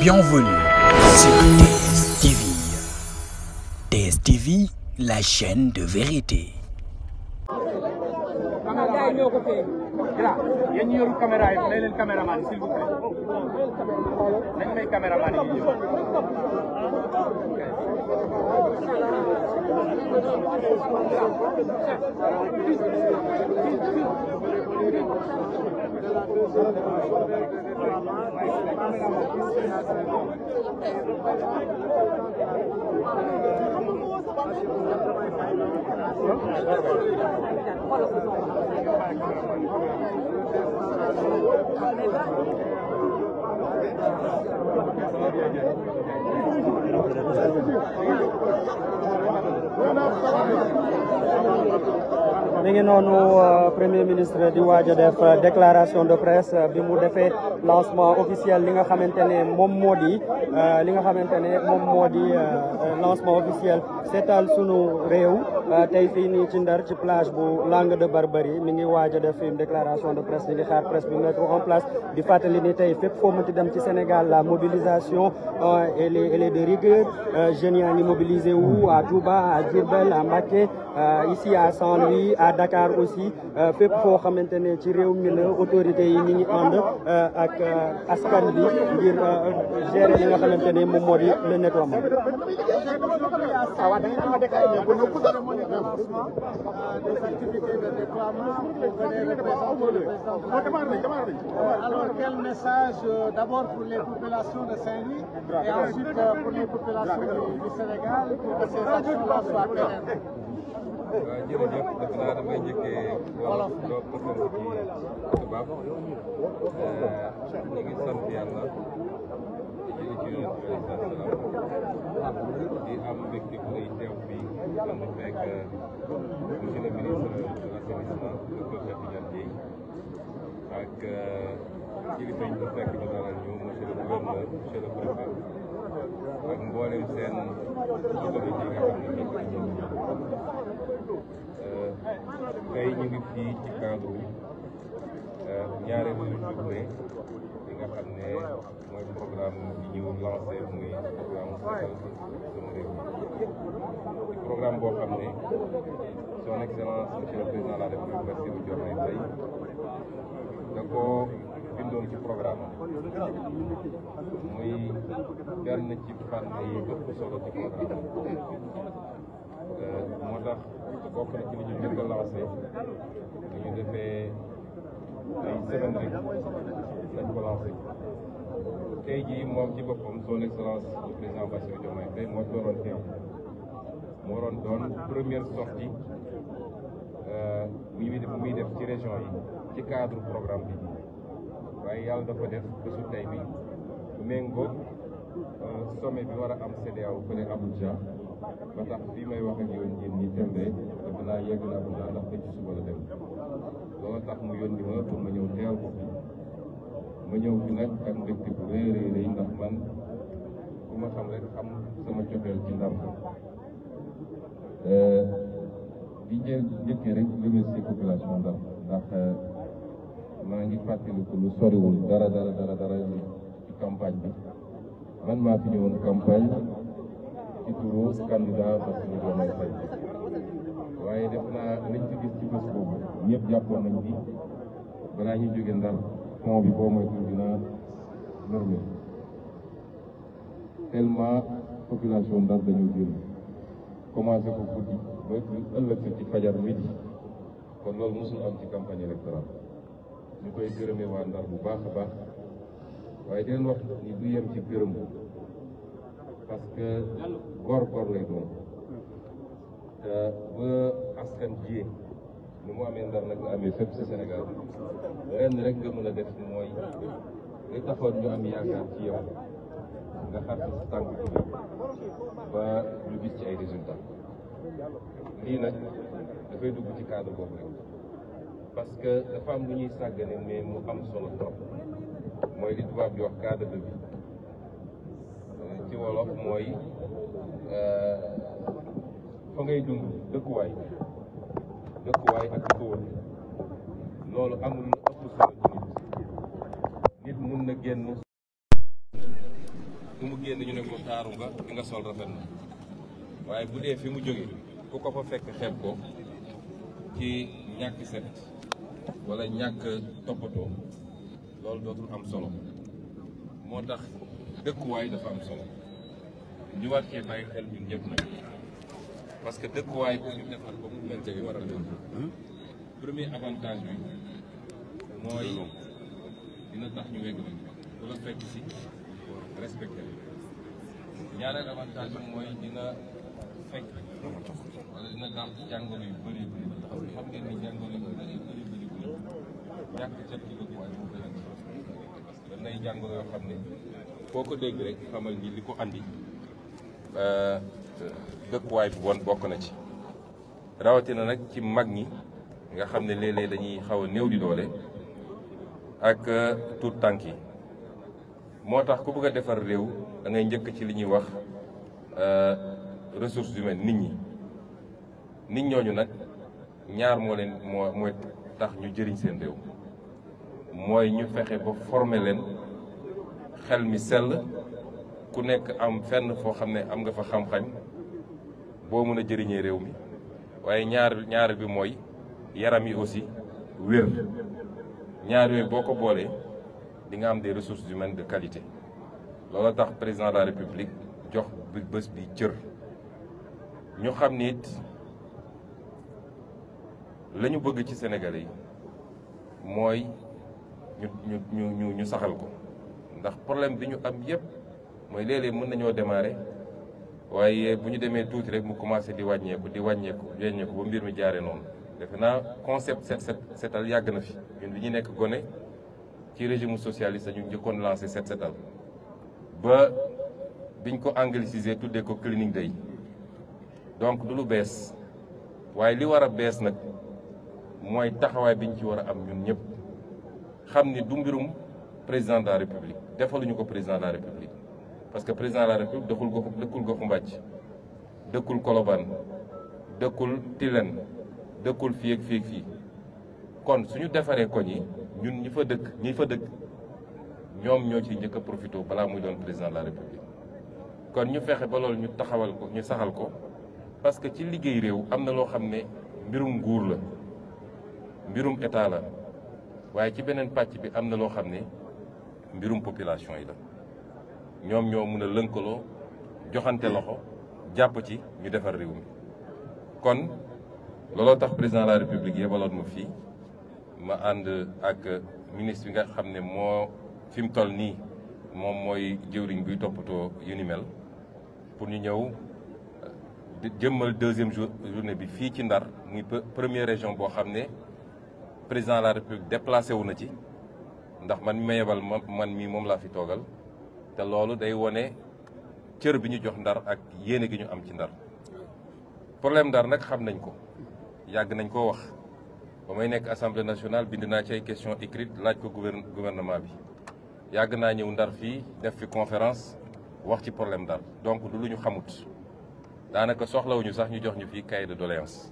Bienvenue sur TSTV. TSTV, la chaîne de vérité. mi ngi noonu premier ministre di waaj a def déclaration de presse bi mu defee lancement officiel li nga xamante ne moom moo di lancement officiel seetal sunu réew tey fii nii ci Ndar ci plage bu Langue de Barbarie mi ngi waaj a def une déclaration de presse ñu ngi xaar presse bi mettre en place di fàttali ni tey fépp foo mënti dem ci Sénégal la mobilisation elle est de rigueur jeunes yaa ngi mobilisé wu à Touba à Diourbel à Mbacké ici à Saint-Louis à Dakar aussi fépp foo xamante ne ci réew mi la autorités yi ñi ngi ànd ak askan bi ngir gérer li nga xamante ne moom moo di le nettoiement. Alors quel message d'abord pour les populations de Saint-Louis et ensuite pour les populations du Sénégal pour que ces actions-là soient pérennes. jërëjëf def naa damay njëkkee wolof doo ko tontu ci tubaab ñu ngi sant yàlla di jëli ci yonent bi salaam di am mbégte bu rëy teew fii ànd fekk monsieur le ministre de l'assainissement docteur Cheikh Tidiane Dièye ak kilifa yi ñu fekk ñu dalal ñu monsieur le gouverneur monsieur le préfet ak mboolem seen autorité yi nga xam ne ñëpp dañu tey ñu ngi fii ci cadre ñaareelu journée bi nga xam ne mooy programme bi ñu lancé muy programme Seetal sama réew mi programme boo xam ne son excellence monsieur le président de la République Bassirou Diomaye Faye da ko bindoon ci programme muy benn ci fànn yi ëpp solo ci programme moo tax bokk na ci li ñu njëkk a lancé li ñu defee ay semaine rek lañ ko lancé tey jii moom ci boppam son excellence le président Bassirou Diomaye Faye moo dooroon teew moo waroon doon première sortie bu muy def ci région yi ci cadre programme bi waaye yàlla dafa def bésu tey bi méngoo sommet bi war a am CEDEAO fële Abuja ba tax fii may wax ak yow ñi tembe dafa naa yegg na Abuja ndax ba ci suba la dem loolu tax mu yónni ma pour ma ñëw teewal ko fi ma ñëw fi nag ak mbégte bu rëy rëy ndax man ku ma xam rek xam sama cofeel ci Ndar di njëkkee rek remercier population Ndar ndax maa ngi fàttaliku lu soriwul dara ci campagne bi man maa fi ñëwoon campagne ci turu candidat Bassirou Diomaye Faye waaye def naa liñ ci gis ci bés boobu ñëpp jàppoon nañ ni balaa ñu jóge Ndar fond bi boo moytu dina normé tellement population Ndar dañu génn commencé ko guddi ba ëllëg ci fajar midi kon loolu mosul am ci campagne électorale ñu koy gërëmee waa Ndar bu baax a baax waaye di leen wax ni du yem ci gërëm parce que gor lay doon te ba askan jiyee ni mu amee Ndar nag la amee fépp ci Sénégal lenn rek nga mën a def mooy li taxoon ñu am yaakaar ci yow nga xar ci tànk tubi ba ñu gis ci ay résultats lii nag dafay dugg ci cadre boobu rek parce que dafa am lu ñuy sàggane mais mu am solo trop mooy li tubaab di wax cadre de vie ci wolof mooy fa ngay dund dëkkuwaay ak di ko wër loolu amul lu ëpp solo ci nit mun na génn fu mu génn ñu ne ko taaru nga li nga sol rafet na waaye bu dee fi mu jógee ku ko fa fekk xeeb ko ci ñàkk set wala ñàkk toppatoo loolu dootul am solo moo tax dëkkuwaay dafa am solo ñu war cee bàyyi xel ñun ñëpp nag parce que dëkkuwaay bu ñu defar ko mu mel ni war a mel premier avantage bi mooy dina tax ñu wegg bu la fekk si respecté ñaareel avantage bi mooy dina fekk wala dina tax jàngoro yu bëri bëri xam ngeen ni jàngoro yu bëri ñàkk cet ci dëkkuwaay moo gën a parce que danay jàngoro yoo xam ne foo ko dégg rek xamal ni li ko andi dëkkuwaay bu bon bokk na ci rawatina nag ci mag ñi nga xam ne léeg-léeg dañuy xaw a néew di doole ak tuut tànk yi moo tax ku bëgg a defar réew da ngay njëkk ci li ñuy wax ressources humaines nit ñooñu nag ñaar mooy tax ñu jëriñ seen réew mooy ñu fexe ba former leen xel mi sell ku nekk am fenn foo xam ne am nga fa xam-xam boo mën a jëriñee réew mi waaye ñaar bi mooy yaram yi aussi wér ñaar yooyu boo ko boolee di nga am des ressources humaines de qualité loolu tax président de la république jox bi bés bi cër ñu xam ni it la ñu bëgg ci Sénégalais yi mooy ñu saxal ko ndax problème bi ñu am yépp mooy léeg-léeg mën nañoo démarrer waaye bu ñu demee tuuti rek mu commencé di wàññeeku ba mbir mi jaare noonu defe naa concept setal yàgg na fi ñun bi ñu nekk gone ci régime socialiste ñu njëkkoon lancé setal ba biñ ko anglicisé tuddee ko cleaning day donc du lu bees waaye li war a bees nag mooy taxawaay biñ ci war a am ñun ñëpp xam ni du mbirum président de la république defaluñu ko président de la république parce que président de la république dëkkul goxu mbàcc dëkkul Colobane dëkkul Tilène dëkkul fii ak fii kon suñu defaree koñ yi ñun ñi fa dëkk ñoom ñoo ciy njëkk a profité balaa muy doon président de la république kon ñu fexe ba loolu ñu taxawal ko ñu saxal ko parce que ci liggéey réew am na loo xam ne mbirum nguur la mbirum état la waaye ci beneen pàcc bi am na loo xam ne mbirum population yi la ñoom ñoo mën a lënkaloo joxante loxo jàpp ci ñu defar réew mi kon looloo tax président de la république yebaloon ma fii ma ànd ak ministre bi nga xam ne moo fi mu toll nii moom mooy jëwriñ buy toppatoo yu ni mel pour ñu ñëw jëmmal deuxième journée bi fii ci Ndar muy première région boo xam ne président de la république déplacé wu na ci ndax man mi ma yebal man mii moom laa fi toogal te loolu day wone cër bi ñu jox Ndar ak yéene gi ñu am ci Ndar problème Ndar nag xam nañ ko yàgg nañ koo wax ba may nekk assemblée nationale bind naa ci ay questions écrites laaj ko gouvernement bi yàgg naa ñëw Ndar fii def fi conférence wax ci problème Ndar donc du lu ñu xamut daanaka soxlawuñu sax ñu jox ñu fii cahier de doléance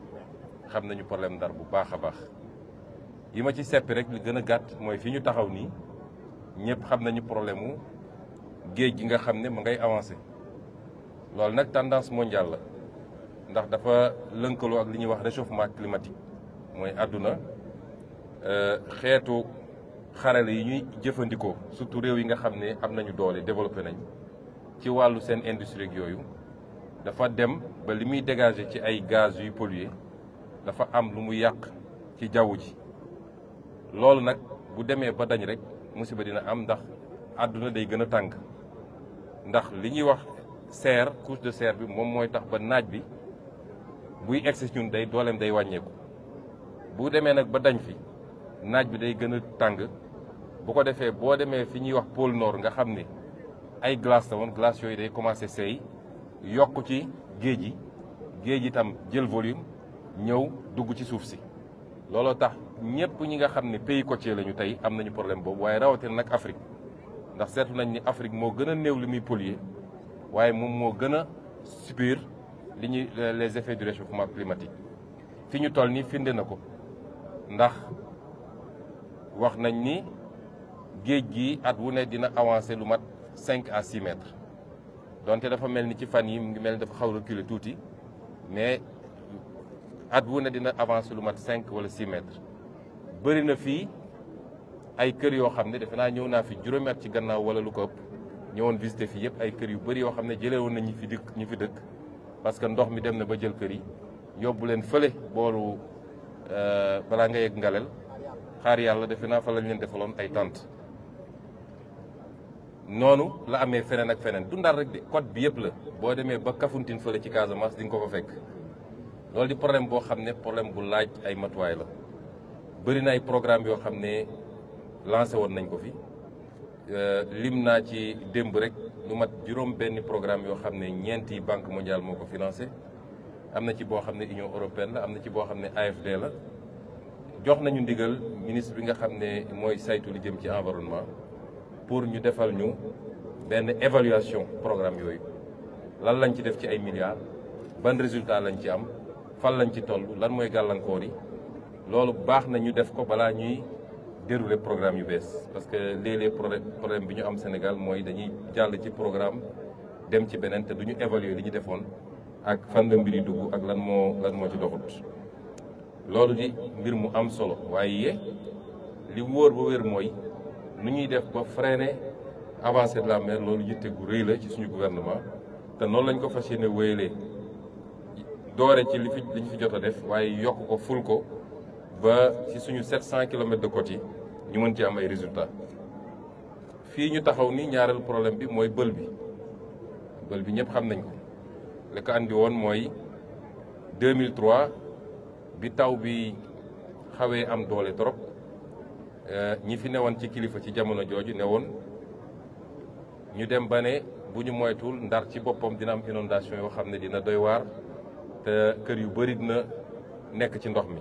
xam nañu problème Ndar bu baax a baax yi ma ci seppi rek li gën a gàtt mooy fi ñu taxaw nii ñëpp xam nañu problème mu géej gi nga xam ne ma ngay avancé loolu nag tendance mondiale la ndax dafa lënkaloo ak li ñuy wax réchauffement climatique mooy àdduna xeetu xarale yi ñuy jëfandikoo surtout réew yi nga xam ne am nañu doole développé nañ ci wàllu seen industrie yooyu dafa dem ba li muy dégager ci ay gaz yuy polluer dafa am lu mu yàq ci jaww ji loolu nag bu demee ba dañ rek musiba dina am ndax àdduna day gën a tàng ndax li ñuy wax serre couche de serre bi moom mooy tax ba naaj bi buy egsi ñun day dooleem day wàññeeku bu demee nag ba dañ fi naaj bi day gën a tàng bu ko defee boo demee fi ñuy wax pôle nord nga xam ne ay glace la woon glace yooyu day commencé seey yokk ci géej gi itam jël volume ñëw dugg ci suuf si looloo tax ñëpp ñi nga xam ne pays côtier lañu tey am nañu problème boobu waaye rawatina nag Afrique ndax seetlu nañ ni Afrique moo gën a néew li muy polluer waaye moom moo gën a subir li ñuy les effets du réchauffement climatique fi ñu toll nii firnde na ko ndax wax nañ ni géej gi at wu ne dina avancer lu mat 5 à 6 mètres donte dafa mel ni ci fan yi mu ngi mel ni dafa xaw reculer tuuti mais at wu ne dina avancer lu mat 5 wala 6 mètres. bëri na fii ay kër yoo xam ne defe naa ñëw naa fi juróomi at ci gannaaw wala lu ko ëpp ñëwoon visiter fii yëpp ay kër yu bëri yoo xam ne jëlee woon na ñi fi dëkk parce que ndox mi dem na ba jël kër yi yóbbu leen fële booru balaa nga yegg Ngalel xaar yàlla defe naa fa lañ leen defaloon ay tente noonu la amee feneen ak feneen du Ndar rek de côte bi yëpp la boo demee ba Kafountine fële ci Casamance di nga ko fa fekk loolu di problème boo xam ne problème bu laaj ay matuwaay la bëri na ay programme yoo xam ne lancé woon nañ ko fi lim naa ci démb rek lu mat juróom benn programme yoo xam ne ñeenti banque mondiale moo ko financé am na ci boo xam ne Union européenne la am na ci boo xam ne AFD la jox nañu ndigal ministre bi nga xam ne mooy saytu li jëm ci environnement pour ñu defal ñu benn évaluation programme yooyu lan lañ ci def ci ay milliards ban résultat lañ ci am fan lañ ci toll lan mooy gàllankoor yi loolu baax na ñu def ko balaa ñuy dérouler programme yu bees parce que léeg-léeg problème bi ñu am Sénégal mooy dañuy jàll ci programme dem ci beneen te du ñu évaluer li ñu defoon ak fan la mbir yi dugg ak lan moo ci doxut loolu di mbir mu am solo waaye li wóor ba wér mooy nu ñuy def ba freiner avancée de la mer loolu yitte gu rëy la ci suñu gouvernement te noonu lañ ko fas yéene wéyalee doore ci li ñu fi jot a def waaye yokk ko ful ko ba ci suñu 700 kilomètres de côte yi ñu mën ci am ay résultats fii ñu taxaw ni ñaareelu problème bi mooy bël bi ñëpp xam nañ ko li ko andi woon mooy 2003 bi taw bi xawee am doole trop ñi fi newoon ci kilifa ci jamono jooju newoon ñu dem ba ne bu ñu moytuwul Ndar ci boppam dina am inondation yoo xam ne dina doy waar te kër yu bëri dina nekk ci ndox mi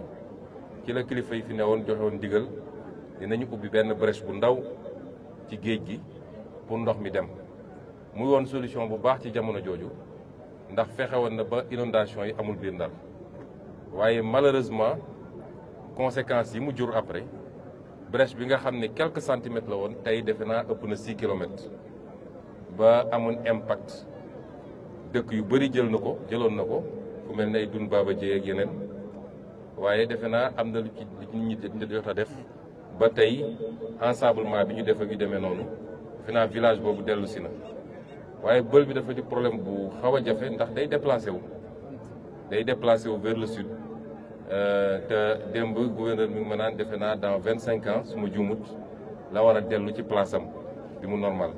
ci la kilifa yi fi newoon joxe woon ndigal dinañu ubbi benn brèche bu ndaw ci géej gi pour ndox mi dem muy woon solution bu baax ci jamono jooju ndax fexe woon na ba inondation yi amul biir Ndar waaye malheureusement conséquences yi mu jur après brèche bi nga xam ne quelques centimètres la woon tey defe naa ëpp na 6 kilomètres ba amoon impact dëkk yu bëri jëloon na ko fu mel ne ay Dun Baba Dieye ak yeneen waaye defe naa am na lu ci nit ñi jot a def ba tey ensablement bi ñu def ak yu demee noonu defe naa village boobu dellu si na waaye bël bi dafa di problème bu xaw a jafe ndax day déplacé wu vers le sud te démb gouverneur mi ngi ma naan defe naa dans 25 ans su ma juumut la war a dellu ci place am bi mu normal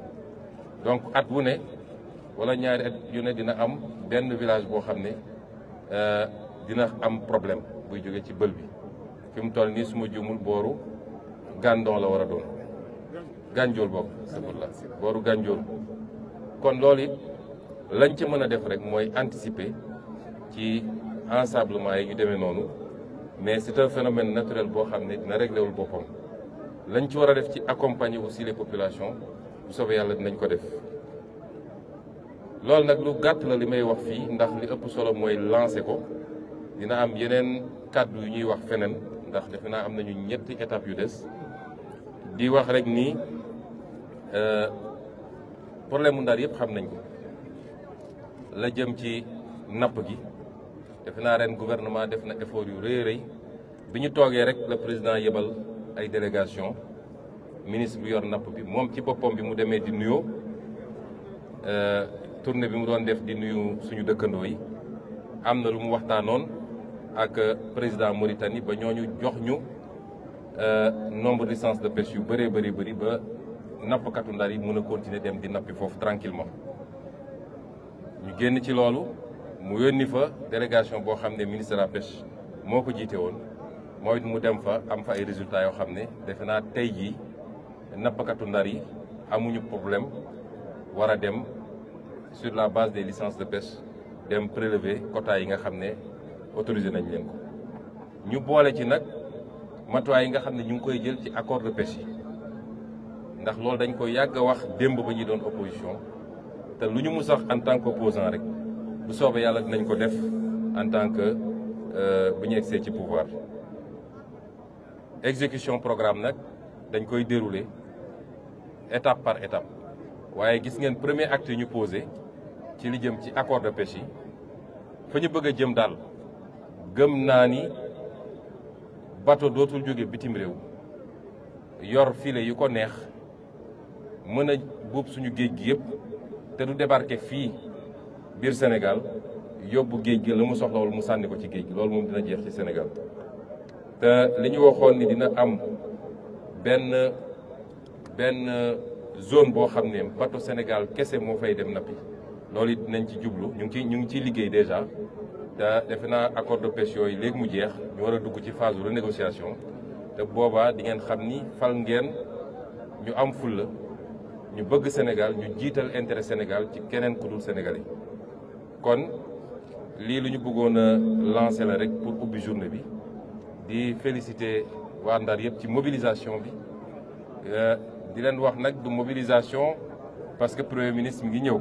donc at wu ne wala ñaari at yu ne dina am benn village boo xam ne dina am problème buy jóge ci bël bi fi mu toll nii su ma juumul booru Gandon la war a doon Ganjool boobu sabula booru Ganjool kon loolu it lañ ci mën a def rek mooy anticiper ci ensablement yi ñu demee noonu mais c'est un phénomène naturel boo xam ne dina réglé wul boppam lañ ci war a def ci accompagner aussi les populations bu soobee yàlla dinañ ko def loolu nag lu gàtt la li may wax fii ndax li ëpp solo mooy lancer ko dina am yeneen kàddu yu ñuy wax feneen ndax defe naa am nañu ñetti étapes yu des di wax rek ni problème mu Ndar yëpp xam nañ ko la jëm ci napp gi defe naa ren gouvernement def na effort yu rëy rëy bi ñu toogee rek le président yebal ay délégation ministre bi yor napp bi moom ci boppam bi mu demee di nuyoo tournée bi mu doon def di nuyu suñu dëkkandoo yi am na lu mu waxtaanoon ak président Mauritanie ba ñooñu jox ñu nombre de licences de pêche yu bëree bëri ba nappkatu Ndar yi mën a continuer dem di nappi foofu tranquillement ñu génn ci loolu mu yónni fa délégation boo xam ne ministre de la pêche moo ko jiite woon mooy mu dem fa am fa ay résultats yoo xam ne defe naa tey jii nappkatu Ndar yi amuñu problème war a dem sur la base des licences de pêche dem prélever quotas yi nga xam ne autorisé nañ leen ko ñu boole ci nag matuwaay yi nga xam ne ñu ngi koy jël ci accord de pêche yi ndax loolu dañ koy yàgg a wax démb ba ñuy doon opposition te lu ñu mus wax en tant qu'opposant rek bu soobee yàlla dinañ ko def en tant que bu ñu egsee ci pouvoir exécution programme nag dañ koy dérouler étape par étape waaye gis ngeen premier acte yi ñu posé ci li jëm ci accord de pêche yi fa ñu bëgg a jëm daal gëm naa ni bateau dootul jóge bitim réew yor filet yu ko neex mën a buub suñu géej gi yëpp te du débarquer fii biir Sénégal yóbbu géej gi la mu soxla wala mu sànni ko ci géej gi loolu moom dina jeex ci Sénégal te li ñu waxoon ni dina am benn zone boo xam ne bateau Sénégal kese moo fay dem nappi loolu it nañ ci jublu ñu ngi ciy liggéey déjà te defe naa accord de pêche yooyu léegi mu jeex ñu war a dugg ci phase de renégociation te boobaa di ngeen xam ni fal ngeen ñu am fulla ñu bëgg Sénégal ñu jiital intérêt Sénégal ci keneen ku dul Sénégalais kon lii lu ñu bëggoon a lancer la rek pour ubbi journée bi di féliciter waa Ndar yëpp ci mobilisation bi di leen wax nag du mobilisation parce que Premier ministre mi ngi ñëw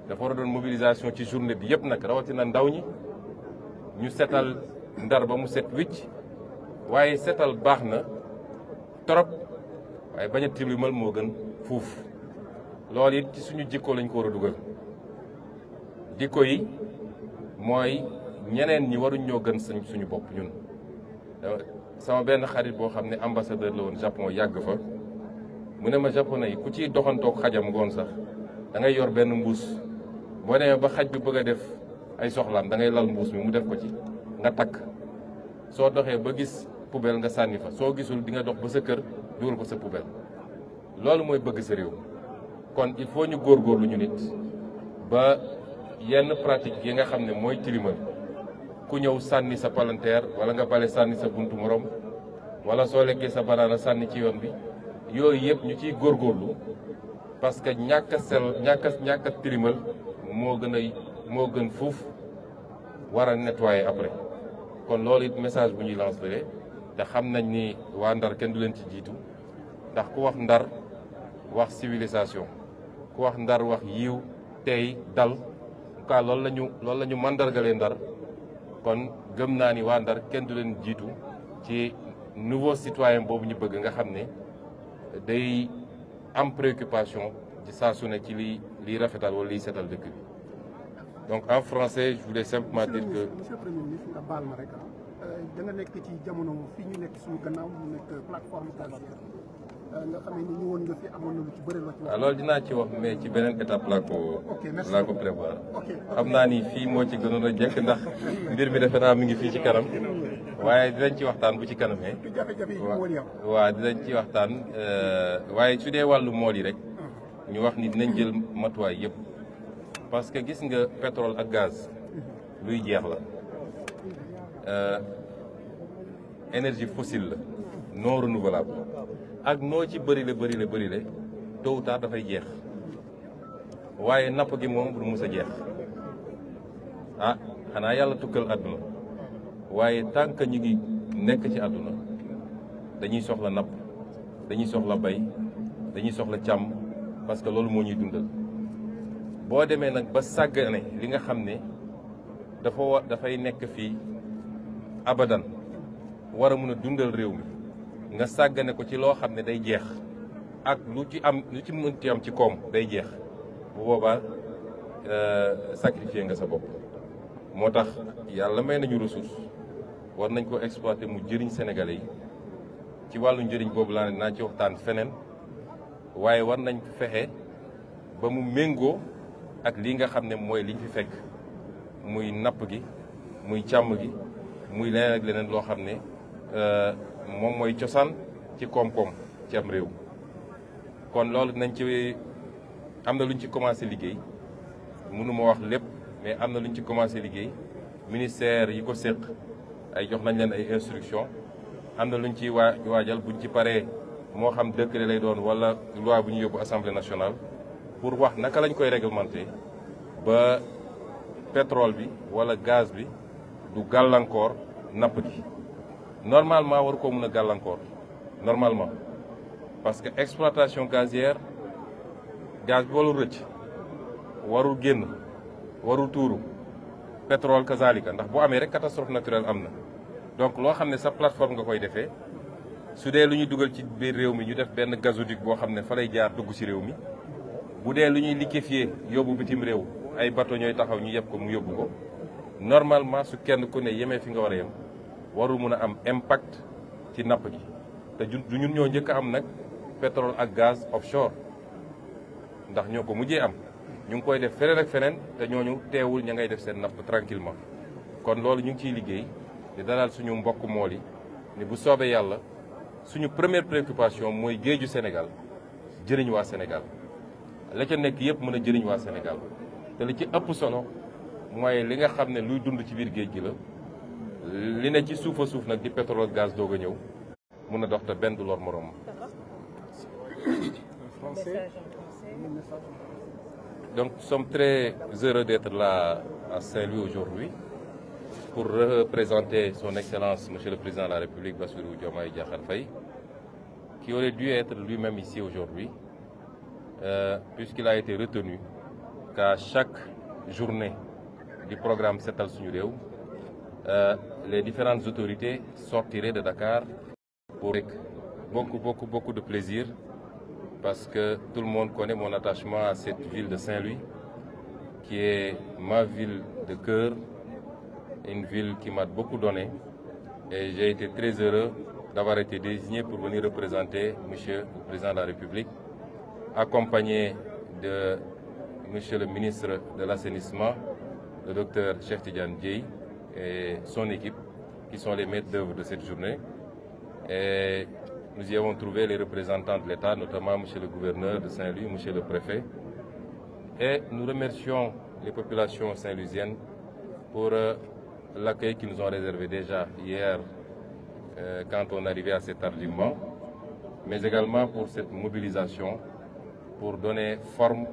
dafa war a doon mobilisation ci journée bi yëpp nag rawatina ndaw ñi ñu setal Ndar ba mu set wicc waaye setal baax na trop waaye bañ a tilimal moo gën fuuf loolu it ci suñu jikko lañ ko war a dugal jikko yi mooy ñeneen ñi waruñ ñoo gën suñu bopp ñun sama benn xarit boo xam ne ambassadeur la woon Japon yàgg fa mu ne ma japonais yi ku ciy doxantoog xajam ngoon sax da ngay yor benn mbuus boo demee ba xaj bi bëgg a def ay soxlaam da ngay lal mbuus mi mu def ko ci nga takk soo doxee ba gis poubelle nga sànni fa soo gisul di nga dox ba sa kër dugal ko sa poubelle loolu mooy bëgg sa réew kon il faut ñu góorgóorlu ñu nit ba yenn pratique yi nga xam ne mooy tilimal ku ñëw sànni sa palanteer wala nga bale sànni sa buntu morom wala soo lekkee sa banaana sànni ci yoon bi yooyu yëpp ñu ciy góorgóorlu parce que ñàkk a tilimal moo gën fuuf war a nettoyer après kon loolu it message bu ñuy lancer te xam nañ ni waa Ndar kenn du leen ci jiitu ndax ku wax Ndar wax civilisation ku wax Ndar wax yiw tey dal en loolu la ñu mandargalee Ndar kon gëm naa ni waa Ndar kenn du leen jiitu ci nouveau citoyen boobu ñu bëgg nga xam ne day am préoccupation ci saa su ne ci liy rafetal wala liy setal dëkk bi donc en français je voulais simplement dire que. monsieur le premier ministre nga baal ma rek da nga nekk ci jamono fii ñu nekk suñu gannaaw mu nekk plateforme gazière nga xam ne ni ñëwoon nga fi amoon na lu ci bëri la ci wax. loolu dinaa ci wax mais ci beneen étape laa ko prévoir. xam naa ni fii moo ci gënoon a jekk ndax mbir mi defe naa mi ngi fii ci kanam waaye dinañ ci waxtaan bu ci kanamee. waaw dinañ ci waxtaan waaye su dee wàllu mool yi rek ñu wax ni dinañ jël matuwaay yëpp parce que gis nga pétrole ak gaz luy jeex la énergie fossile la non renouvelable ak noo ci bëri la tôt ou tard dafay jeex waaye napp gi moom du mus a jeex ah xanaa yàlla tukkal àdduna waaye tant que ñu ngi nekk ci àdduna dañuy soxla napp dañuy soxla bay dañuy soxla càmm parce que loolu moo ñuy dundal boo demee nag ba sàggane li nga xam ne dafay nekk fii abadan war a mën a dundal réew mi nga sàggane ko ci loo xam ne day jeex ak lu ci mënti am ci koom day jeex bu boobaa sacrifier nga sa bopp moo tax yàlla may nañu ressource war nañ ko exploiter mu jëriñ Sénégalais yi ci wàllu njëriñ boobu laa ne naa ci waxtaan feneen waaye war nañ fexe ba mu méngoo ak lii nga xam ne mooy liñ fi fekk muy napp gi muy càmm gi muy leneen ak leneen loo xam ne moom mooy cosaan ci koom-koom ci am réew kon loolu nañ ci am na luñ ci commencé liggéey mënuma wax lépp mais am na luñ ci commencé liggéey ministère yi ko séq ay jox nañ leen ay instruction am na luñ ciy waajal buñ ci paree moo xam décret lay doon wala loi bu ñu yóbbu assemblée nationale pour wax naka lañ koy réglementer ba pétrole bi wala gaz bi du gàllankoor napp gi normalement war koo mën a gàllankoor normalement parce que exploitation gazière gaz bi warul rëcc warul génn warul tuuru pétrole kazalika ndax bu amee rek catastrophe naturelle am na donc loo xam ne sa plateforme nga koy defee su dee lu ñuy dugal ci biir réew mi ñu def benn gazoduc boo xam ne fa lay jaar dugg ci réew mi bu dee lu ñuy liquéfier yóbbu bitim réew ay bateau ñooy taxaw ñu yeb ko mu yóbbu ko normalement su kenn ku ne yemee fi nga war a yem warul mun a am impact ci napp gi te du ñun ñoo njëkk a am nag pétrole ak gaz offshore ndax ñoo ko mujjee am ñu ngi koy def feneen ak feneen te ñooñu teewul ña ngay def seen napp tranquillement kon loolu ñu ngi ciy liggéey di dalal suñu mbokk mool yi ni bu soobee yàlla suñu première préoccupation mooy géeju Sénégal jëriñ waa Sénégal la ca nekk yëpp mën a jëriñ waa Sénégal te li ci ëpp solo mooy li nga xam ne luy dund ci biir géej gi la li ne ci suufa suuf nag di pétrole ak gaz doog a ñëw mun a dox te benn du lor moroom. Donc nous sommes très heureux d'être là à Saint-Louis aujourd'hui pour représenter son Excellence Monsieur le Président de la République Bassirou Diomaye Diakhar Faye, qui aurait dû être lui-même ici aujourd'hui, puisqu'il a été retenu qu'à chaque journée du programme Setal Suñu Réew, les différentes autorités sortiraient de Dakar pour beaucoup de plaisir, parce que tout le monde connaît mon attachement à cette ville de Saint-Louis, qui est ma ville de cœur, une ville qui m'a beaucoup donné. Et j'ai été très heureux d'avoir été désigné pour venir représenter Monsieur le Président de la République, accompagné de Monsieur le ministre de l'Assainissement, le docteur Cheikh Tidiane Dièye et son équipe, qui sont les maîtres d'œuvre de cette journée. Et nous y avons trouvé les représentants de l'État, notamment Monsieur le gouverneur de Saint-Louis, Monsieur le préfet. Et nous remercions les populations saint-louisiennes pour l'accueil qu'ils nous ont réservé déjà hier quand on arrivait assez tardivement, mais également pour cette mobilisation pour donner forme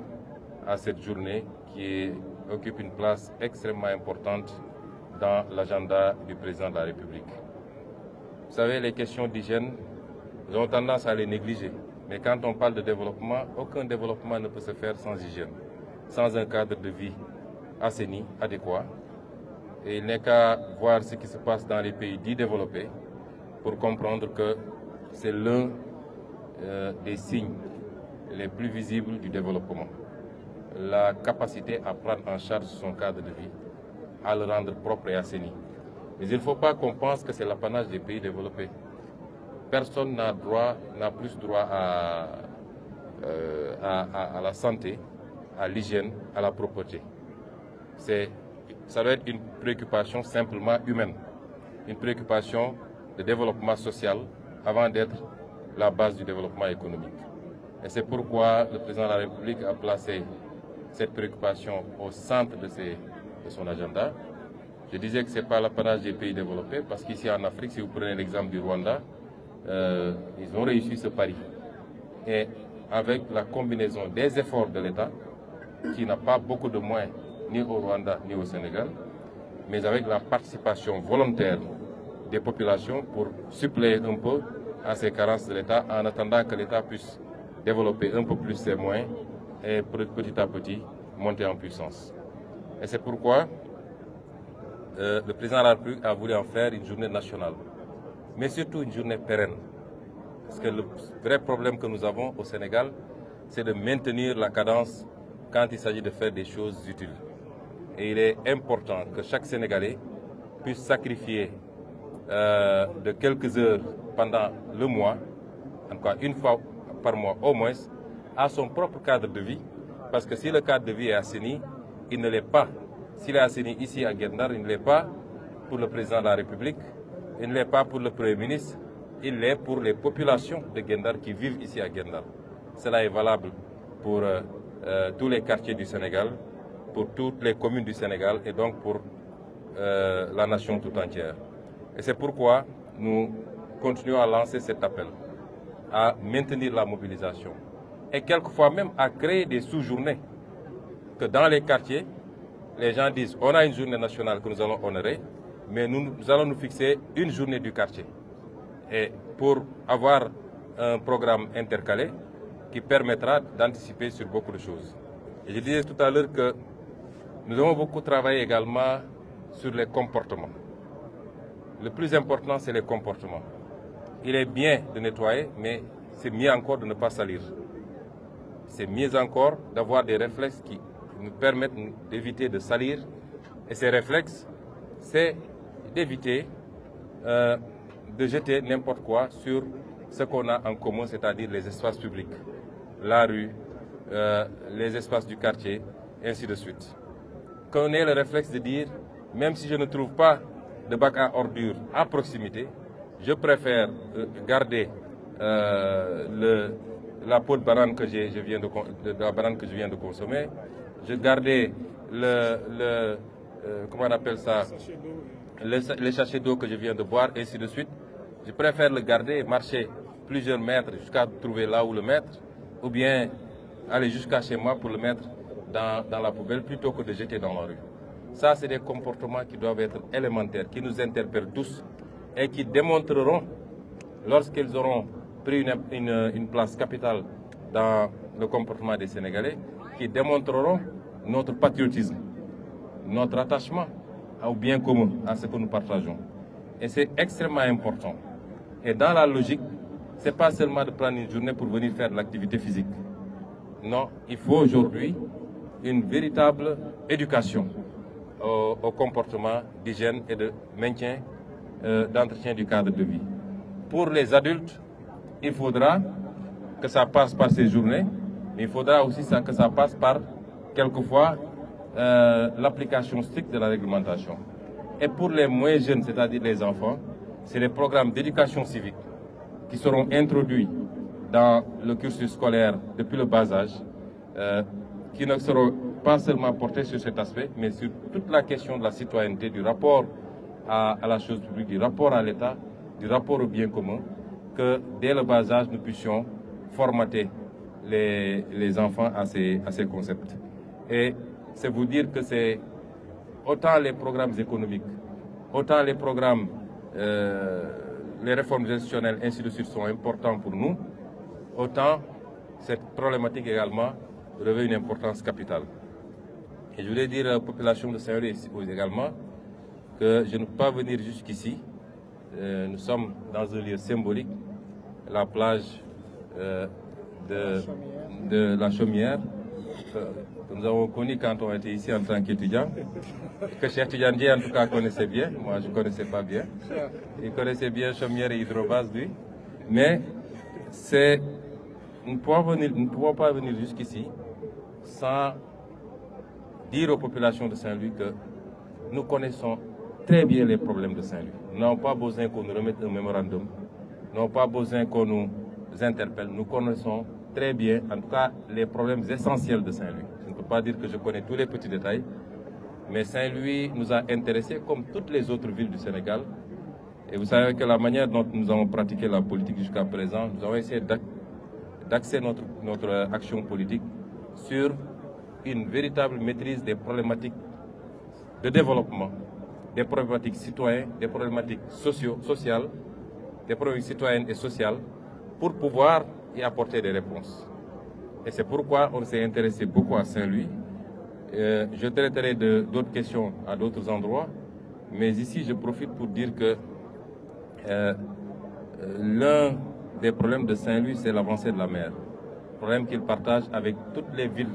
à cette journée qui occupe une place extrêmement importante dans l'agenda du président de la République. Vous savez, les questions d'hygiène, nous avons tendance à les négliger. Mais quand on parle de développement, aucun développement ne peut se faire sans hygiène, sans un cadre de vie assaini, adéquat. Et il n'est qu'à voir ce qui se passe dans les pays dits développés pour comprendre que c'est l'un des signes les plus visibles du développement. La capacité à prendre en charge son cadre de vie, à le rendre propre et assaini. Mais il ne faut pas qu'on pense que c'est l'apanage des pays développés. Personne n'a plus droit à la santé, à l'hygiène, à la propreté. Ça doit être une préoccupation simplement humaine, une préoccupation de développement social avant d'être la base du développement économique. Et c'est pourquoi le président de la République a placé cette préoccupation au centre de son agenda. Je disais que ce n'est pas l'apanage des pays développés, parce qu'ici en Afrique, si vous prenez l'exemple du Rwanda, ils ont réussi ce pari. Et avec la combinaison des efforts de l'État, qui n'a pas beaucoup de moyens, ni au Rwanda, ni au Sénégal, mais avec la participation volontaire des populations pour suppléer un peu à ces carences de l'État, en attendant que l'État puisse développer un peu plus ses moyens et petit à petit monter en puissance. Et c'est pourquoi le président de la République a voulu en faire une journée nationale, mais surtout une journée pérenne. Parce que le vrai problème que nous avons au Sénégal, c'est de maintenir la cadence quand il s'agit de faire des choses utiles. Et il est important que chaque Sénégalais puisse sacrifier de quelques heures pendant le mois, en tout cas une fois par mois au moins, à son propre cadre de vie. Parce que si le cadre de vie est assaini, il ne l'est pas. S'il est assaini ici à Guet-Ndar, il ne l'est pas pour le président de la République, il ne l'est pas pour le Premier ministre, il l'est pour les populations de Guet-Ndar qui vivent ici à Guet-Ndar. Cela est valable pour tous les quartiers du Sénégal, pour toutes les communes du Sénégal et donc pour la nation tout entière. Et c'est pourquoi nous continuons à lancer cet appel, à maintenir la mobilisation et quelquefois même à créer des sous-journées, que dans les quartiers, les gens disent on a une journée nationale que nous allons honorer, mais nous allons nous fixer une journée du quartier. Et pour avoir un programme intercalé qui permettra d'anticiper sur beaucoup de choses. Et je disais tout à l'heure que nous avons beaucoup travaillé également sur les comportements. Le plus important, c'est les comportements. Il est bien de nettoyer, mais c'est mieux encore de ne pas salir. C'est mieux encore d'avoir des réflexes qui nous permettent d'éviter de salir. Et ces réflexes, c'est d'éviter de jeter n'importe quoi sur ce qu'on a en commun, c'est-à-dire les espaces publics, la rue, les espaces du quartier, ainsi de suite. Qu'on ait le réflexe de dire, même si je ne trouve pas de bac à ordures à proximité, je préfère garder la peau de banane que je viens de consommer, je gardais comment on appelle ça, les sachets d'eau que je viens de boire, et ainsi de suite. Je préfère le garder, marcher plusieurs mètres jusqu'à trouver là où le mettre, ou bien aller jusqu'à chez moi pour le mettre dans la poubelle plutôt que de jeter dans la rue. Ça, c'est des comportements qui doivent être élémentaires, qui nous interpellent tous et qui démontreront, lorsqu'ils auront pris une place capitale dans le comportement des Sénégalais, qui démontreront notre patriotisme, notre attachement au bien commun, à ce que nous partageons. Et c'est extrêmement important. Et dans la logique, ce n'est pas seulement de prendre une journée pour venir faire de l'activité physique. Non, il faut aujourd'hui une véritable éducation au comportement d'hygiène et de maintien, d'entretien du cadre de vie. Pour les adultes, il faudra que ça passe par ces journées, mais il faudra aussi que ça passe par, quelquefois, l'application stricte de la réglementation. Et pour les moins jeunes, c'est-à-dire les enfants, c'est les programmes d'éducation civique qui seront introduits dans le cursus scolaire depuis le bas âge, qui ne seront pas seulement portés sur cet aspect, mais sur toute la question de la citoyenneté, du rapport à la chose publique, du rapport à l'État, du rapport au bien commun, que dès le bas âge, nous puissions formater les enfants à ces concepts. Et c'est vous dire que c'est autant les programmes économiques, autant les programmes, les réformes institutionnelles, ainsi de suite, sont importants pour nous, autant cette problématique également revêt une importance capitale. Et je voulais dire à la population de Saint-Louis également que je ne peux pas venir jusqu'ici. Nous sommes dans un lieu symbolique, la plage de la Chaumière, que nous avons connu quand on était ici en tant qu'étudiants, que Cheikh Tidiane Dièye en tout cas connaissait bien, moi je ne connaissais pas bien. Il connaissait bien Chaumière et Hydrobase, lui. Mais nous ne pouvons pas venir jusqu'ici sans dire aux populations de Saint-Louis que nous connaissons très bien les problèmes de Saint-Louis. Nous n'avons pas besoin qu'on nous remette un mémorandum, nous n'avons pas besoin qu'on nous interpelle. Nous connaissons très bien, en tout cas, les problèmes essentiels de Saint-Louis. Je ne peux pas dire que je connais tous les petits détails, mais Saint-Louis nous a intéressés comme toutes les autres villes du Sénégal. Et vous savez que la manière dont nous avons pratiqué la politique jusqu'à présent, nous avons essayé d'axer notre action politique sur une véritable maîtrise des problématiques de développement, des problématiques citoyennes, des problématiques sociales, des problématiques citoyennes et sociales, pour pouvoir y apporter des réponses. Et c'est pourquoi on s'est intéressé beaucoup à Saint-Louis. Je traiterai d'autres questions à d'autres endroits, mais ici je profite pour dire que l'un des problèmes de Saint-Louis, c'est l'avancée de la mer. Problème qu'il partage avec toutes les villes,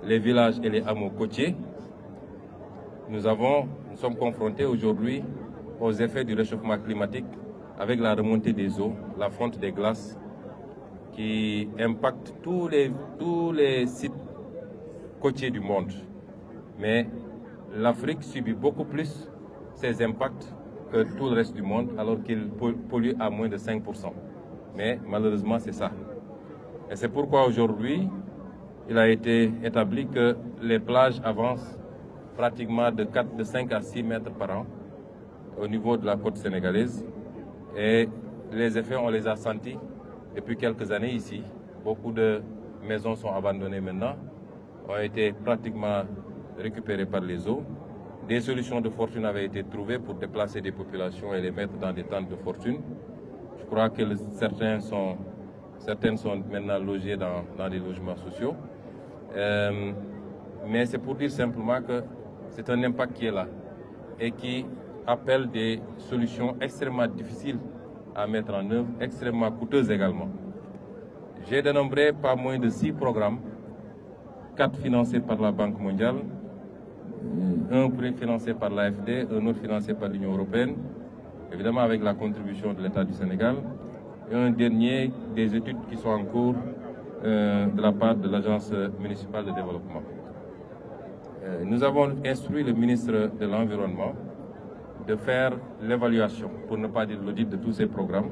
les villages et les hameaux côtiers. Nous sommes confrontés aujourd'hui aux effets du réchauffement climatique avec la remontée des eaux, la fonte des glaces qui impacte tous les sites côtiers du monde. Mais l'Afrique subit beaucoup plus ces impacts que tout le reste du monde, alors qu'il pollue à moins de 5%. Mais malheureusement, c'est ça. Et c'est pourquoi aujourd'hui, il a été établi que les plages avancent pratiquement de 5 à 6 mètres par an au niveau de la côte sénégalaise. Et les effets, on les a sentis depuis quelques années ici. Beaucoup de maisons sont abandonnées maintenant, ont été pratiquement récupérées par les eaux. Des solutions de fortune avaient été trouvées pour déplacer des populations et les mettre dans des tentes de fortune. Je crois que certaines sont maintenant logées dans des logements sociaux. Mais c'est pour dire simplement que c'est un impact qui est là et qui appelle des solutions extrêmement difficiles à mettre en œuvre, extrêmement coûteuses également. J'ai dénombré pas moins de 6 programmes 4 financés par la Banque mondiale, un financé par l'AFD, un autre financé par l'Union européenne, évidemment avec la contribution de l'État du Sénégal, et un dernier des études qui sont en cours de la part de l'Agence municipale de développement. Nous avons instruit le ministre de l'Environnement de faire l'évaluation, pour ne pas dire l'audit de tous ces programmes,